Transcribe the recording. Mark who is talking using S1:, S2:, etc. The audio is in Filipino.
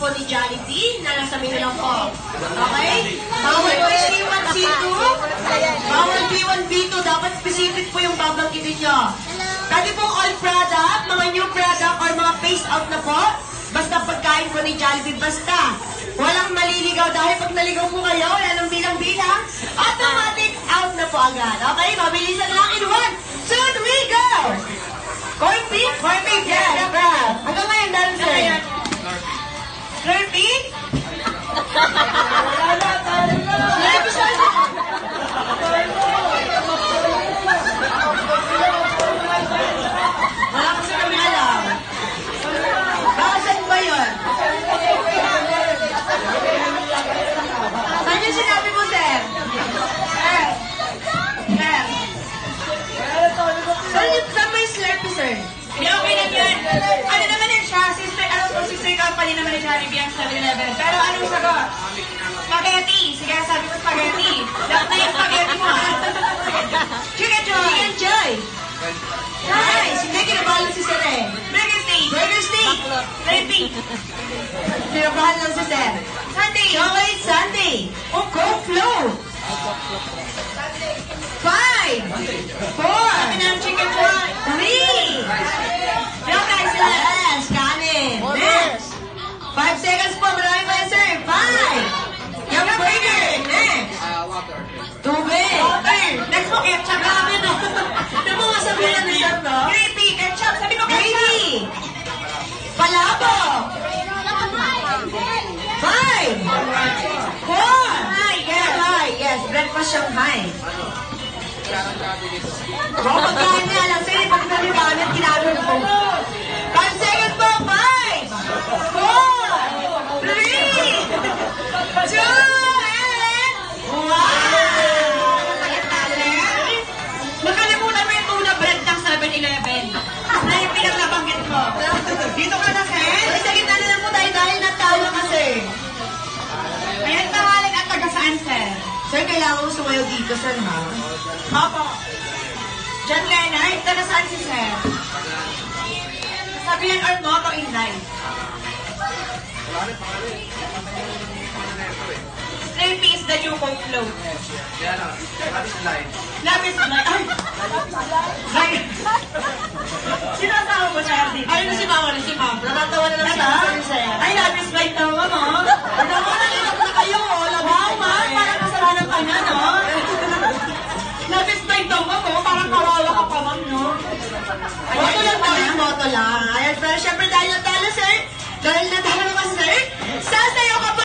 S1: po ni Jollibee na nasa menu lang po. Okay? Bawal po C1, C2. Bawal B1, B2. Dapat specific po yung babanggitin nyo. Pwede pong all product, mga new product, or mga phase out na po. Basta pagkain po ni Jollibee. Basta. Walang maliligaw dahil pag naligaw po kayo, wala nang bilang-bilang, automatic out na po agad. Okay? Mabilisan lang in 1, 2, 3, go! Corn beef? Corn beef, yeah. Hanggang ngayon, dahil sir. Slurpee? Wala kasi kami alam. Baka saan ba yun? Saan yung sinabi mo, sir? Sir? Saan ba yung Slurpee, sir?
S2: Hindi, okay lang yun. Ano naman yun siya? Sister company naman ni Jollibee ang 7-Eleven. Pero anong sagot? Spaghetti. Sige, sabi ko spaghetti. Dapat na yung spaghetti mo.
S1: Chicken Joy! Chicken Joy! Nice! Hindi, kinabahan si sir eh.
S2: Burger steak.
S1: Burger steak!
S2: Gravy.
S1: Kinabahan lang si sir.
S2: Sunday.
S1: Chocolate Sunday! O Coke Float! 5! 4!
S2: Sabi ng chicken joy.
S1: 3!
S2: Yung guys, sila.
S1: Yes! Kanin! Next! 5 seconds po, marami pa yan, sir! 5! Yung burger! Next! Tubig!
S2: Next mo, ketchup.
S1: Grabe no! Ano mo nga sabihin ni sir, no?
S2: Gravy, ketchup. Sabi ko ketchup.
S1: Gravy! Palabok! 5! 4! Yes, hi! Yes, breakfast Shanghai. Baka pagkain niya lang sa'yo, pag naliwanag, kinalo po. 5 seconds po! 5! 4! 3! 2! And... Wow!
S2: Nakalimutan mo yung tuna bread ng 7-Eleven. Na yung pinaglabanggit ko. Dito ka na, sir.
S1: Ay, sa gitna na lang po tayo dahil natalo kasi.
S2: Ayan, tawalan at taga saan, sir?
S1: Sir, kailangan mo sumayaw dito, sir, ha?
S2: Opo. John Leonard, taga saan si sir? Sabihan or Moto Inday. Slurpee is the new Coke float. Lapis na. Ay! Sinasama mo siya dito?
S1: Ayun na si Mama rin, si Ma'am. Natatawa na lang siya.
S2: Ay, lapis bite daw mo, no?
S1: Ano mo na na kayo, oh. Wow, Ma'am. Parang kasalanan ka na, no?
S2: Lapis bite daw mo, parang kawawa ka pa, ma'am, no?
S1: Moto lang, moto lang. Ayan, pero syempre